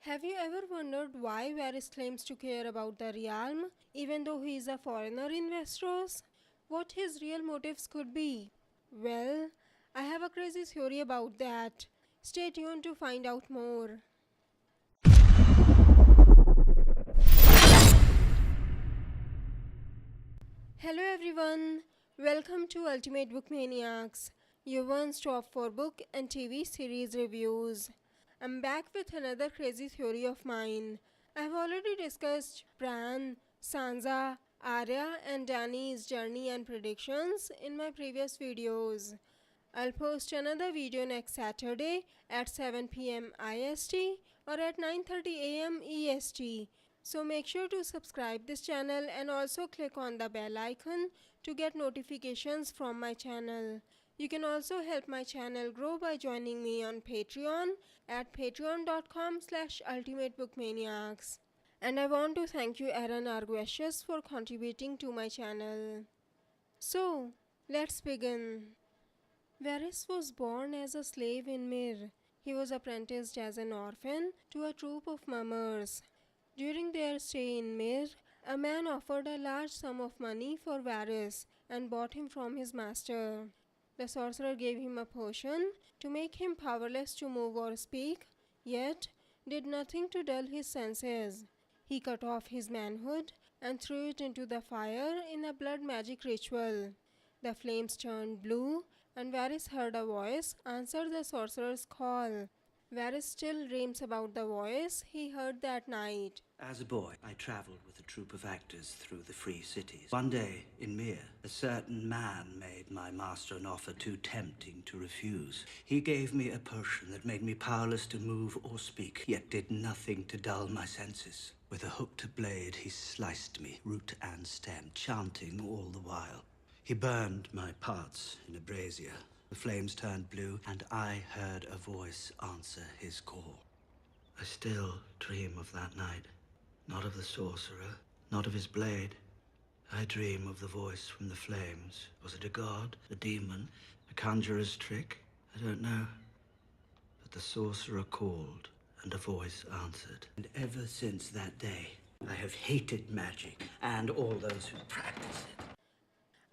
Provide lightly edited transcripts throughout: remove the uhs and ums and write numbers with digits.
Have you ever wondered why Varys claims to care about the realm, even though he is a foreigner in Westeros? What his real motives could be? Well, I have a crazy theory about that. Stay tuned to find out more. Hello everyone, welcome to Ultimate Book Maniacs, your one stop for book and TV series reviews. I'm back with another crazy theory of mine. I have already discussed Bran, Sansa, Arya and Dany's journey and predictions in my previous videos. I'll post another video next Saturday at 7 pm IST or at 9:30 am EST. So make sure to subscribe this channel and also click on the bell icon to get notifications from my channel. You can also help my channel grow by joining me on Patreon at patreon.com/ultimatebookmaniacs. And I want to thank you Aaron Arguesius for contributing to my channel. So, let's begin. Varys was born as a slave in Myr. He was apprenticed as an orphan to a troop of mummers. During their stay in Myr, a man offered a large sum of money for Varys and bought him from his master. The sorcerer gave him a potion to make him powerless to move or speak, yet did nothing to dull his senses. He cut off his manhood and threw it into the fire in a blood magic ritual. The flames turned blue, and Varys heard a voice answer the sorcerer's call. Varys still dreams about the voice he heard that night. As a boy, I traveled with a troupe of actors through the free cities. One day, in Myr, a certain man made my master an offer too tempting to refuse. He gave me a potion that made me powerless to move or speak, yet did nothing to dull my senses. With a hooked blade, he sliced me, root and stem, chanting all the while. He burned my parts in a brazier. The flames turned blue, and I heard a voice answer his call. I still dream of that night. Not of the sorcerer, not of his blade. I dream of the voice from the flames. Was it a god, a demon, a conjurer's trick? I don't know. But the sorcerer called, and a voice answered. And ever since that day, I have hated magic and all those who practice it.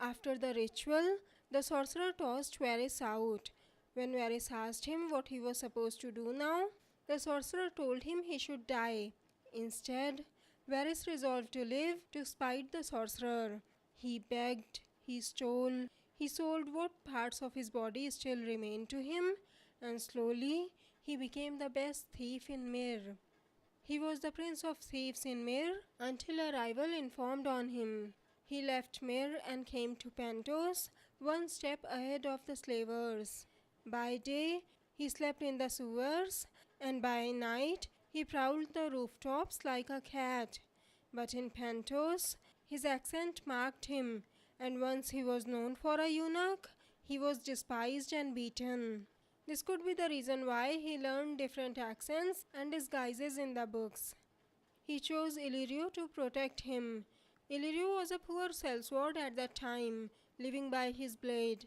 After the ritual, the sorcerer tossed Varys out. When Varys asked him what he was supposed to do now, the sorcerer told him he should die. Instead, Varys resolved to live to spite the sorcerer. He begged, he stole, he sold what parts of his body still remained to him, and slowly he became the best thief in Myr. He was the prince of thieves in Myr until a rival informed on him. He left Myr and came to Pentos, one step ahead of the slavers. By day, he slept in the sewers, and by night, he prowled the rooftops like a cat. But in Pentos, his accent marked him, and once he was known for a eunuch, he was despised and beaten. This could be the reason why he learned different accents and disguises in the books. He chose Illyrio to protect him. Illyrio was a poor sellsword at that time, living by his blade.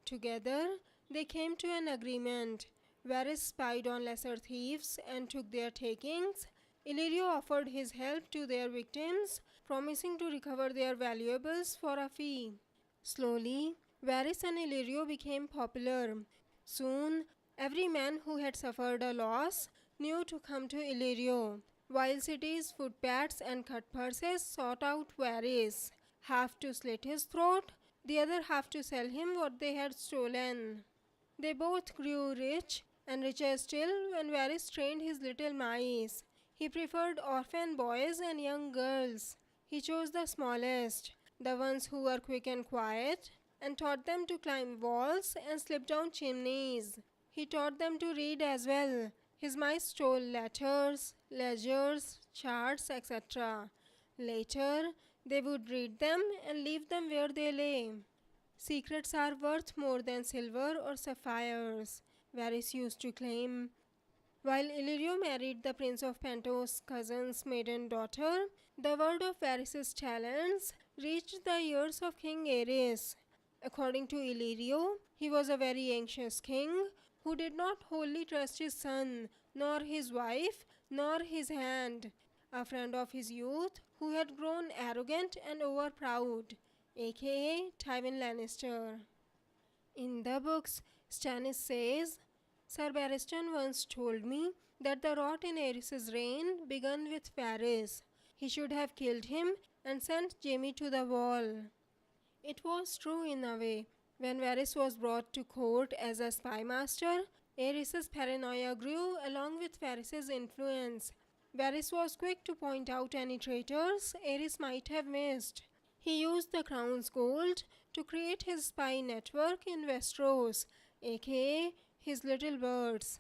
Together, they came to an agreement. Varys spied on lesser thieves and took their takings. Illyrio offered his help to their victims, promising to recover their valuables for a fee. Slowly, Varys and Illyrio became popular. Soon, every man who had suffered a loss knew to come to Illyrio. While cities, footpads and cut purses sought out Varys, half to slit his throat, the other half to sell him what they had stolen. They both grew rich, and richer still when Varys trained his little mice. He preferred orphan boys and young girls. He chose the smallest, the ones who were quick and quiet, and taught them to climb walls and slip down chimneys. He taught them to read as well. His mice stole letters, ledgers, charts, etc. Later, they would read them and leave them where they lay. Secrets are worth more than silver or sapphires, Varys used to claim. While Illyrio married the Prince of Pentos' cousin's maiden daughter, the word of Varys' talents reached the ears of King Aerys. According to Illyrio, he was a very anxious king who did not wholly trust his son nor his wife nor his hand, a friend of his youth who had grown arrogant and overproud, aka Tywin Lannister. In the books, Stannis says, Sir Barristan once told me that the rot in Aerys's reign began with Varys. He should have killed him and sent Jaime to the wall. It was true in a way. When Varys was brought to court as a spy master, Aerys's paranoia grew along with Varys's influence. Varys was quick to point out any traitors Aerys might have missed. He used the crown's gold to create his spy network in Westeros, aka his little birds.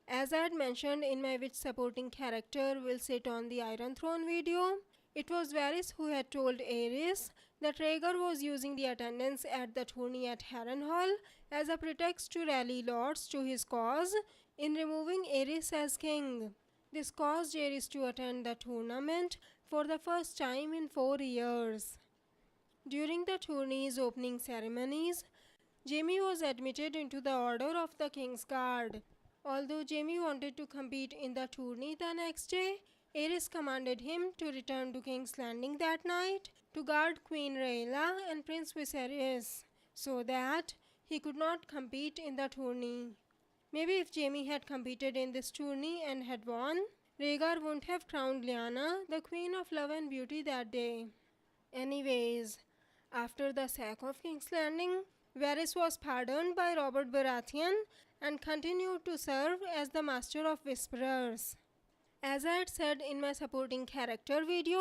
As I had mentioned in my which supporting character will sit on the Iron Throne video, it was Varys who had told Aerys that Rhaegar was using the attendance at the tourney at Harrenhal as a pretext to rally lords to his cause in removing Aerys as king. This caused Aerys to attend the tournament for the first time in 4 years. During the tourney's opening ceremonies, Jaime was admitted into the Order of the King's Guard. Although Jaime wanted to compete in the tourney the next day, Aerys commanded him to return to King's Landing that night to guard Queen Rhaella and Prince Viserys, so that he could not compete in the tourney. Maybe if Jaime had competed in this tourney and had won, Rhaegar wouldn't have crowned Lyanna the Queen of Love and Beauty that day. Anyways, after the sack of King's Landing, Varys was pardoned by Robert Baratheon and continued to serve as the Master of Whisperers. As I had said in my supporting character video,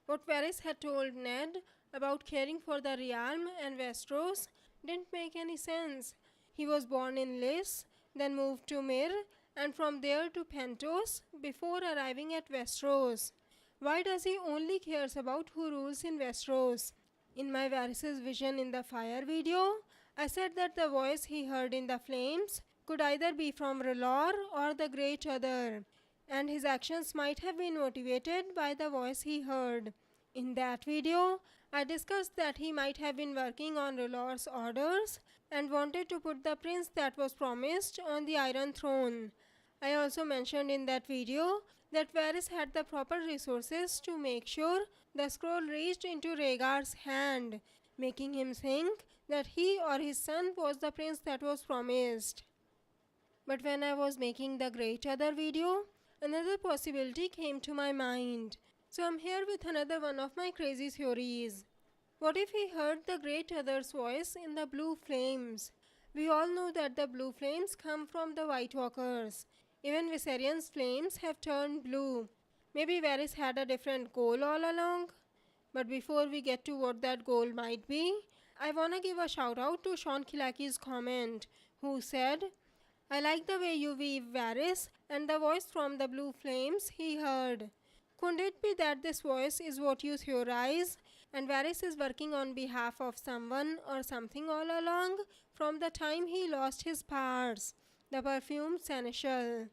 what Varys had told Ned about caring for the realm and Westeros didn't make any sense. He was born in Lys, then moved to Myr, and from there to Pentos before arriving at Westeros. Why does he only cares about who rules in Westeros? In my Varys's Vision in the Fire video, I said that the voice he heard in the flames could either be from R'hllor or the Great Other, and his actions might have been motivated by the voice he heard. In that video, I discussed that he might have been working on R'hllor's orders and wanted to put the prince that was promised on the Iron Throne. I also mentioned in that video that Varys had the proper resources to make sure the scroll reached into Rhaegar's hand, making him think that he or his son was the prince that was promised. But when I was making the Great Other video, another possibility came to my mind. So I'm here with another one of my crazy theories. What if he heard the Great Other's voice in the blue flames? We all know that the blue flames come from the White Walkers. Even Viserion's flames have turned blue. Maybe Varys had a different goal all along. But before we get to what that goal might be, I wanna give a shout out to Sean Kilaki's comment, who said, I like the way you weave Varys and the voice from the blue flames he heard. Could it be that this voice is what you theorize and Varys is working on behalf of someone or something all along from the time he lost his powers, the perfumed seneschal?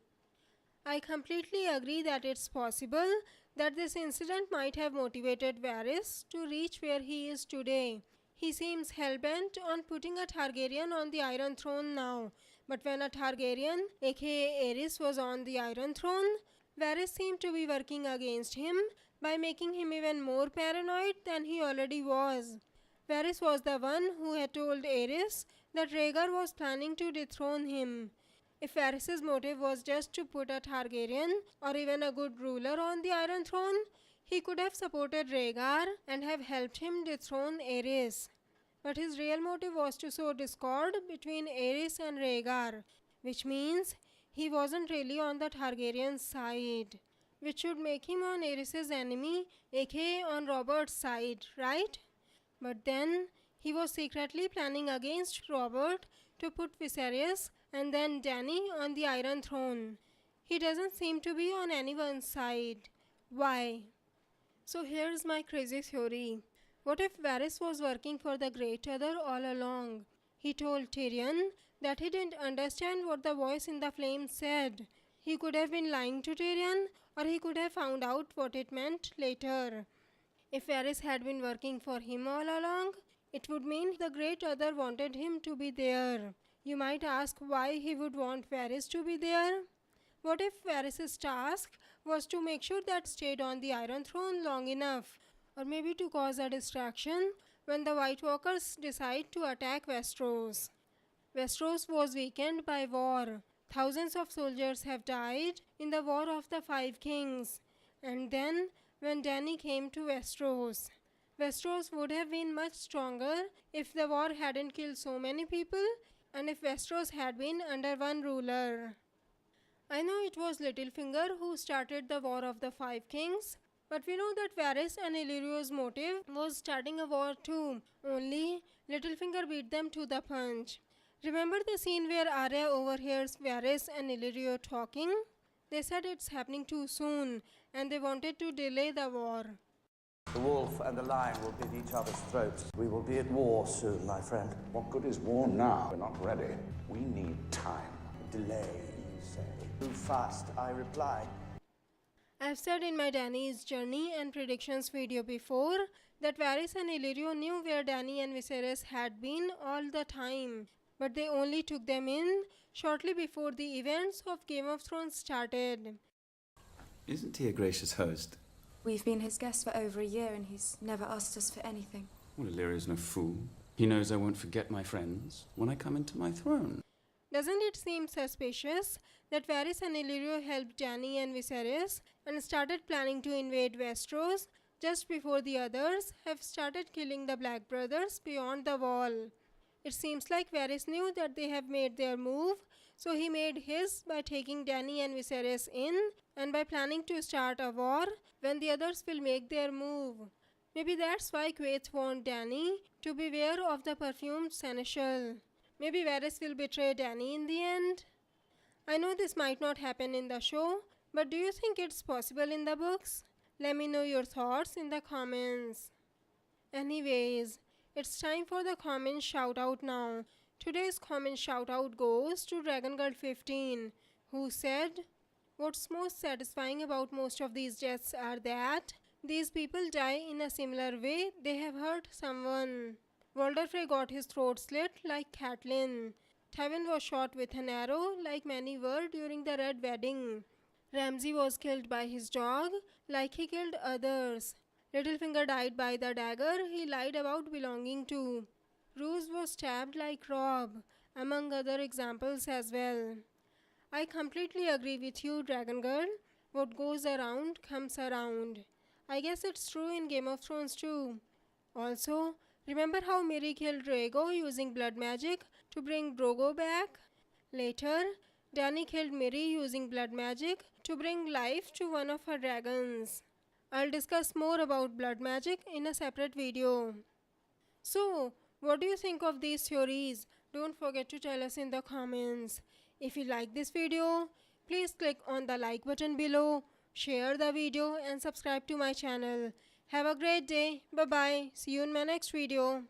I completely agree that it's possible that this incident might have motivated Varys to reach where he is today. He seems hellbent on putting a Targaryen on the Iron Throne now, but when a Targaryen, aka Aerys, was on the Iron Throne, Varys seemed to be working against him by making him even more paranoid than he already was. Varys was the one who had told Aerys that Rhaegar was planning to dethrone him. If Varys' motive was just to put a Targaryen or even a good ruler on the Iron Throne, he could have supported Rhaegar and have helped him dethrone Aerys. But his real motive was to sow discord between Aerys and Rhaegar, which means he wasn't really on the Targaryen's side, which should make him on Aerys' enemy, aka on Robert's side, right? But then he was secretly planning against Robert to put Viserys and then Dany on the Iron Throne. He doesn't seem to be on anyone's side. Why? So here's my crazy theory. What if Varys was working for the Great Other all along? He told Tyrion that he didn't understand what the voice in the flames said. He could have been lying to Tyrion, or he could have found out what it meant later. If Varys had been working for him all along, it would mean the Great Other wanted him to be there. You might ask why he would want Varys to be there. What if Varys' task was to make sure that stayed on the Iron Throne long enough, or maybe to cause a distraction when the White Walkers decide to attack Westeros. Westeros was weakened by war. Thousands of soldiers have died in the War of the Five Kings. And then, when Dany came to Westeros, Westeros would have been much stronger if the war hadn't killed so many people and if Westeros had been under one ruler. I know it was Littlefinger who started the War of the Five Kings, but we know that Varys and Illyrio's motive was starting a war too, only Littlefinger beat them to the punch. Remember the scene where Arya overhears Varys and Illyrio talking? They said it's happening too soon and they wanted to delay the war. The wolf and the lion will bid each other's throats. We will be at war soon, my friend. What good is war now? We're not ready. We need time. Delay, you say. Move fast, I reply. I've said in my Dany's Journey and Predictions video before that Varys and Illyrio knew where Dany and Viserys had been all the time, but they only took them in shortly before the events of Game of Thrones started. Isn't he a gracious host? We've been his guests for over a year and he's never asked us for anything. Well, Illyria's no fool. He knows I won't forget my friends when I come into my throne. Doesn't it seem suspicious that Varys and Illyrio helped Dany and Viserys and started planning to invade Westeros just before the others have started killing the Black Brothers beyond the wall? It seems like Varys knew that they have made their move, so he made his by taking Dany and Viserys in and by planning to start a war when the others will make their move. Maybe that's why Quaithe warned Dany to beware of the perfumed seneschal. Maybe Varys will betray Dany in the end. I know this might not happen in the show, but do you think it's possible in the books? Let me know your thoughts in the comments. Anyways, it's time for the comment shout out now. Today's comment shout out goes to DragonGirl15, who said, "What's most satisfying about most of these deaths are that these people die in a similar way they have hurt someone. Walder Frey got his throat slit like Catelyn. Tywin was shot with an arrow like many were during the Red Wedding. Ramsay was killed by his dog like he killed others. Littlefinger died by the dagger he lied about belonging to. Roose was stabbed like Robb, among other examples as well." I completely agree with you, Dragon Girl. What goes around comes around. I guess it's true in Game of Thrones too. Also, remember how Miri killed Rhaego using blood magic to bring Drogo back? Later, Dany killed Miri using blood magic to bring life to one of her dragons. I'll discuss more about blood magic in a separate video. So, what do you think of these theories? Don't forget to tell us in the comments. If you like this video, please click on the like button below, share the video and subscribe to my channel. Have a great day. Bye bye. See you in my next video.